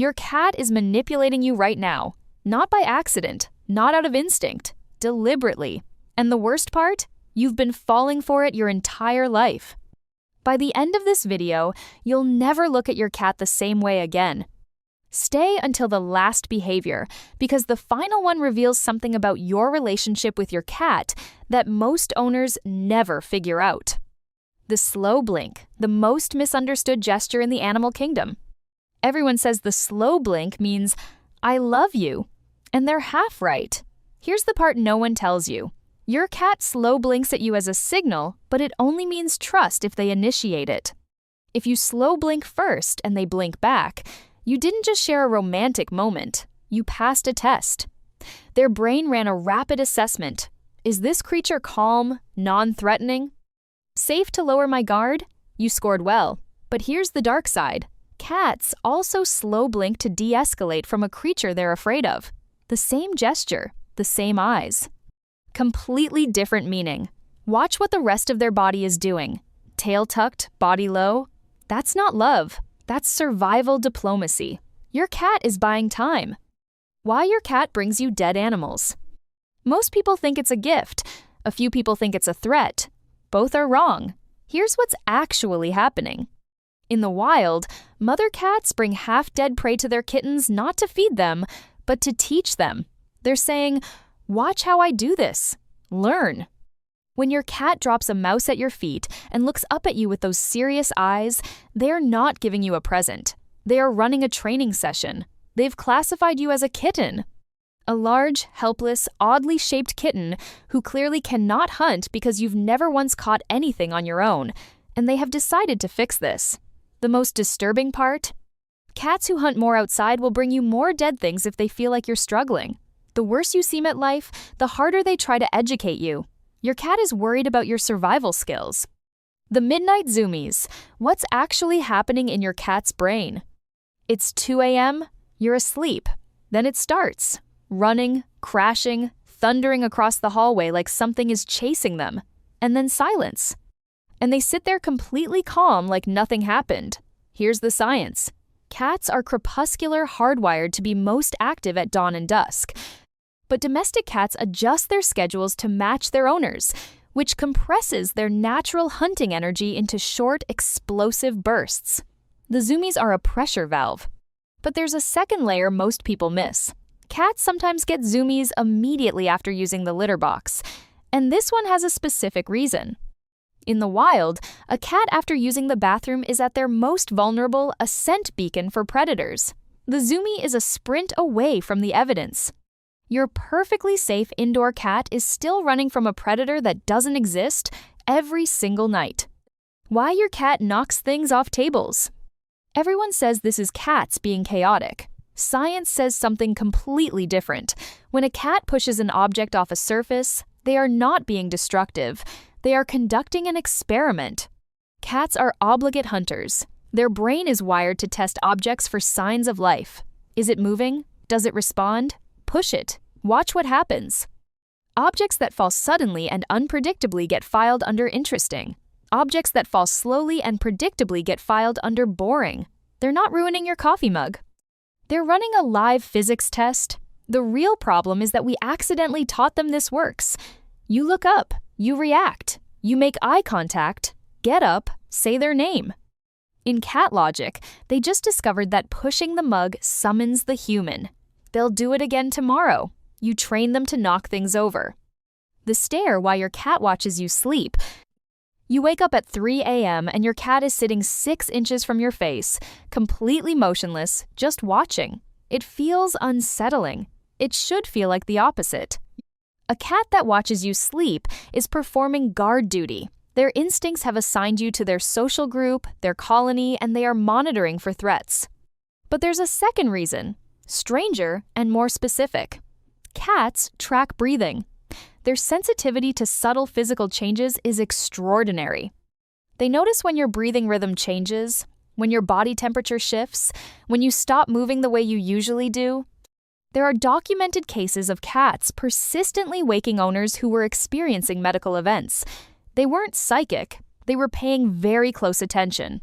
Your cat is manipulating you right now, not by accident, not out of instinct, deliberately. And the worst part? You've been falling for it your entire life. By the end of this video, you'll never look at your cat the same way again. Stay until the last behavior, because the final one reveals something about your relationship with your cat that most owners never figure out. The slow blink, the most misunderstood gesture in the animal kingdom. Everyone says the slow blink means, "I love you," and they're half right. Here's the part no one tells you. Your cat slow blinks at you as a signal, but it only means trust if they initiate it. If you slow blink first and they blink back, you didn't just share a romantic moment, you passed a test. Their brain ran a rapid assessment. Is this creature calm, non-threatening? Safe to lower my guard? You scored well. But here's the dark side. Cats also slow blink to de-escalate from a creature they're afraid of. The same gesture, the same eyes. Completely different meaning. Watch what the rest of their body is doing. Tail tucked, body low. That's not love. That's survival diplomacy. Your cat is buying time. Why your cat brings you dead animals. Most people think it's a gift. A few people think it's a threat. Both are wrong. Here's what's actually happening. In the wild, mother cats bring half-dead prey to their kittens not to feed them, but to teach them. They're saying, "Watch how I do this. Learn." When your cat drops a mouse at your feet and looks up at you with those serious eyes, they are not giving you a present. They are running a training session. They've classified you as a kitten. A large, helpless, oddly shaped kitten who clearly cannot hunt because you've never once caught anything on your own, and they have decided to fix this. The most disturbing part? Cats who hunt more outside will bring you more dead things if they feel like you're struggling. The worse you seem at life, the harder they try to educate you. Your cat is worried about your survival skills. The midnight zoomies. What's actually happening in your cat's brain? It's 2 a.m., you're asleep. Then it starts. Running, crashing, thundering across the hallway like something is chasing them. And then silence. And they sit there completely calm like nothing happened. Here's the science. Cats are crepuscular hardwired to be most active at dawn and dusk. But domestic cats adjust their schedules to match their owners, which compresses their natural hunting energy into short, explosive bursts. The zoomies are a pressure valve. But there's a second layer most people miss. Cats sometimes get zoomies immediately after using the litter box, and this one has a specific reason. In the wild, a cat after using the bathroom is at their most vulnerable, a scent beacon for predators. The zoomie is a sprint away from the evidence. Your perfectly safe indoor cat is still running from a predator that doesn't exist every single night. Why your cat knocks things off tables. Everyone says this is cats being chaotic. Science says something completely different. When a cat pushes an object off a surface, they are not being destructive. They are conducting an experiment. Cats are obligate hunters. Their brain is wired to test objects for signs of life. Is it moving? Does it respond? Push it. Watch what happens. Objects that fall suddenly and unpredictably get filed under interesting. Objects that fall slowly and predictably get filed under boring. They're not ruining your coffee mug. They're running a live physics test. The real problem is that we accidentally taught them this works. You look up, you react, you make eye contact, get up, say their name. In cat logic, they just discovered that pushing the mug summons the human. They'll do it again tomorrow. You train them to knock things over. The stare while your cat watches you sleep. You wake up at 3 a.m. and your cat is sitting 6 inches from your face, completely motionless, just watching. It feels unsettling. It should feel like the opposite. A cat that watches you sleep is performing guard duty. Their instincts have assigned you to their social group, their colony, and they are monitoring for threats. But there's a second reason, stranger and more specific. Cats track breathing. Their sensitivity to subtle physical changes is extraordinary. They notice when your breathing rhythm changes, when your body temperature shifts, when you stop moving the way you usually do. There are documented cases of cats persistently waking owners who were experiencing medical events. They weren't psychic. They were paying very close attention.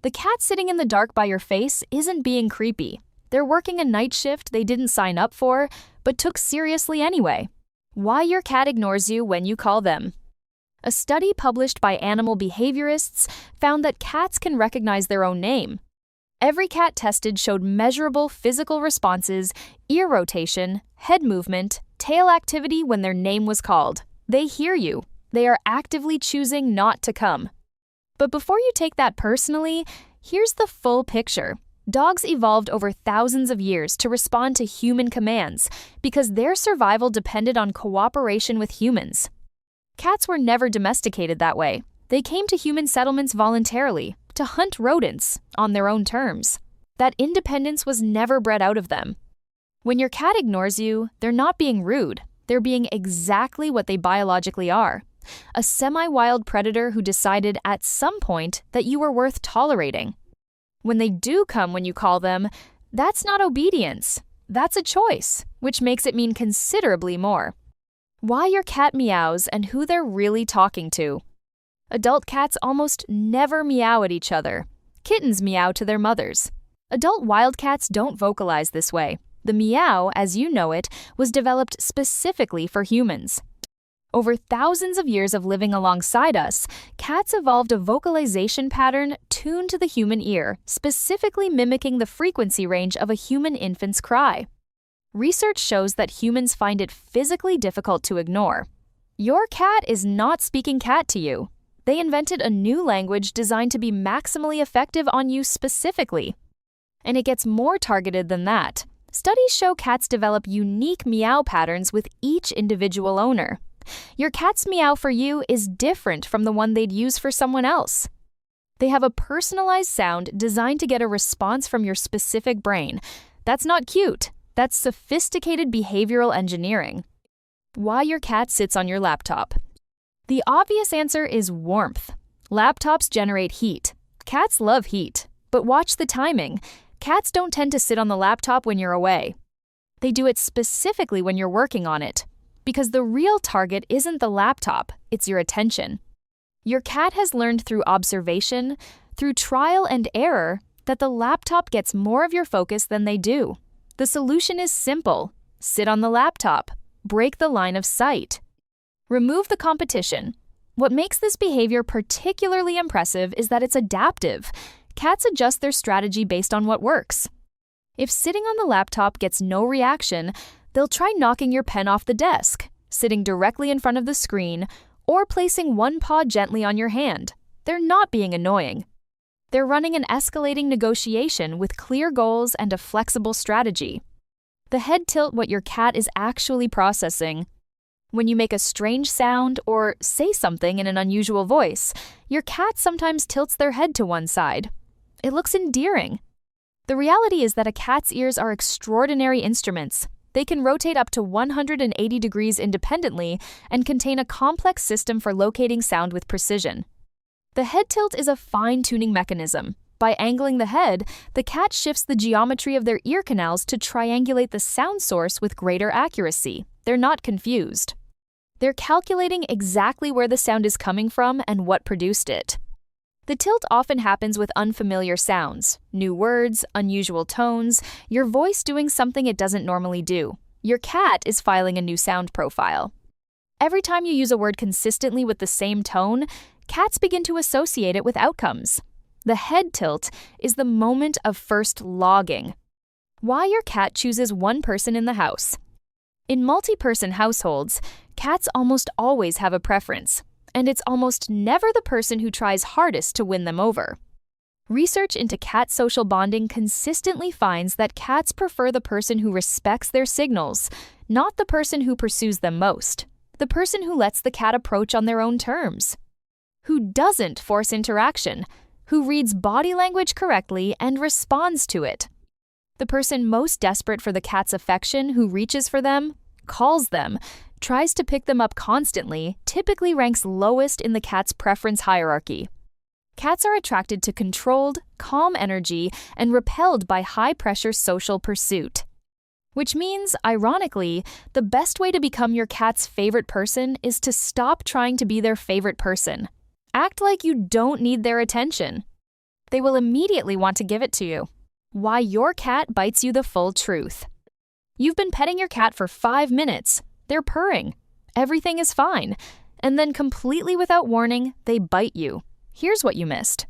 The cat sitting in the dark by your face isn't being creepy. They're working a night shift they didn't sign up for, but took seriously anyway. Why your cat ignores you when you call them. A study published by animal behaviorists found that cats can recognize their own name. Every cat tested showed measurable physical responses, ear rotation, head movement, tail activity when their name was called. They hear you. They are actively choosing not to come. But before you take that personally, here's the full picture. Dogs evolved over thousands of years to respond to human commands because their survival depended on cooperation with humans. Cats were never domesticated that way. They came to human settlements voluntarily, to hunt rodents on their own terms. That independence was never bred out of them. When your cat ignores you, they're not being rude. They're being exactly what they biologically are. A semi-wild predator who decided at some point that you were worth tolerating. When they do come when you call them, that's not obedience. That's a choice, which makes it mean considerably more. Why your cat meows and who they're really talking to. Adult cats almost never meow at each other. Kittens meow to their mothers. Adult wild cats don't vocalize this way. The meow, as you know it, was developed specifically for humans. Over thousands of years of living alongside us, cats evolved a vocalization pattern tuned to the human ear, specifically mimicking the frequency range of a human infant's cry. Research shows that humans find it physically difficult to ignore. Your cat is not speaking cat to you. They invented a new language designed to be maximally effective on you specifically. And it gets more targeted than that. Studies show cats develop unique meow patterns with each individual owner. Your cat's meow for you is different from the one they'd use for someone else. They have a personalized sound designed to get a response from your specific brain. That's not cute. That's sophisticated behavioral engineering. Why your cat sits on your laptop. The obvious answer is warmth. Laptops generate heat. Cats love heat. But watch the timing. Cats don't tend to sit on the laptop when you're away. They do it specifically when you're working on it. Because the real target isn't the laptop, it's your attention. Your cat has learned through observation, through trial and error, that the laptop gets more of your focus than they do. The solution is simple. Sit on the laptop. Break the line of sight. Remove the competition. What makes this behavior particularly impressive is that it's adaptive. Cats adjust their strategy based on what works. If sitting on the laptop gets no reaction, they'll try knocking your pen off the desk, sitting directly in front of the screen, or placing one paw gently on your hand. They're not being annoying. They're running an escalating negotiation with clear goals and a flexible strategy. The head tilt what your cat is actually processing. When you make a strange sound or say something in an unusual voice, your cat sometimes tilts their head to one side. It looks endearing. The reality is that a cat's ears are extraordinary instruments. They can rotate up to 180 degrees independently and contain a complex system for locating sound with precision. The head tilt is a fine-tuning mechanism. By angling the head, the cat shifts the geometry of their ear canals to triangulate the sound source with greater accuracy. They're not confused. They're calculating exactly where the sound is coming from and what produced it. The tilt often happens with unfamiliar sounds, new words, unusual tones, your voice doing something it doesn't normally do. Your cat is filing a new sound profile. Every time you use a word consistently with the same tone, cats begin to associate it with outcomes. The head tilt is the moment of first logging. Why your cat chooses one person in the house. In multi-person households, cats almost always have a preference. And it's almost never the person who tries hardest to win them over. Research into cat social bonding consistently finds that cats prefer the person who respects their signals, not the person who pursues them most, the person who lets the cat approach on their own terms, who doesn't force interaction, who reads body language correctly and responds to it. The person most desperate for the cat's affection, who reaches for them, calls them, tries to pick them up constantly, typically ranks lowest in the cat's preference hierarchy. Cats are attracted to controlled, calm energy and repelled by high-pressure social pursuit. Which means, ironically, the best way to become your cat's favorite person is to stop trying to be their favorite person. Act like you don't need their attention. They will immediately want to give it to you. Why your cat bites you the full truth. You've been petting your cat for 5 minutes. They're purring. Everything is fine. And then completely without warning, they bite you. Here's what you missed.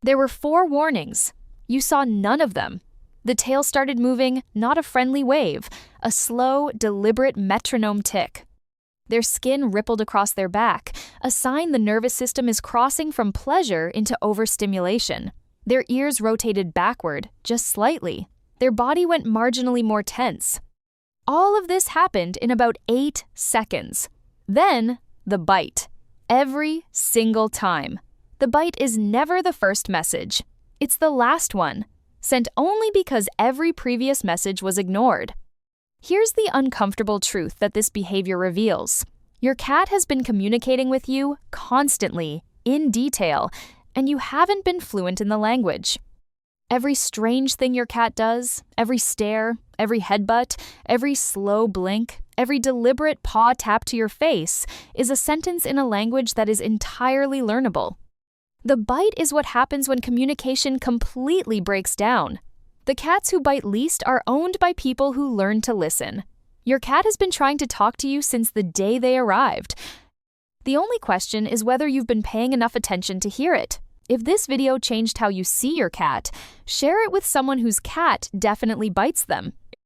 There were 4 warnings. You saw none of them. The tail started moving, not a friendly wave, a slow, deliberate metronome tick. Their skin rippled across their back, a sign the nervous system is crossing from pleasure into overstimulation. Their ears rotated backward, just slightly. Their body went marginally more tense. All of this happened in about 8 seconds. Then, the bite. Every single time. The bite is never the first message. It's the last one, sent only because every previous message was ignored. Here's the uncomfortable truth that this behavior reveals. Your cat has been communicating with you constantly, in detail, and you haven't been fluent in the language. Every strange thing your cat does, every stare, every headbutt, every slow blink, every deliberate paw tap to your face is a sentence in a language that is entirely learnable. The bite is what happens when communication completely breaks down. The cats who bite least are owned by people who learn to listen. Your cat has been trying to talk to you since the day they arrived. The only question is whether you've been paying enough attention to hear it. If this video changed how you see your cat, share it with someone whose cat definitely bites them.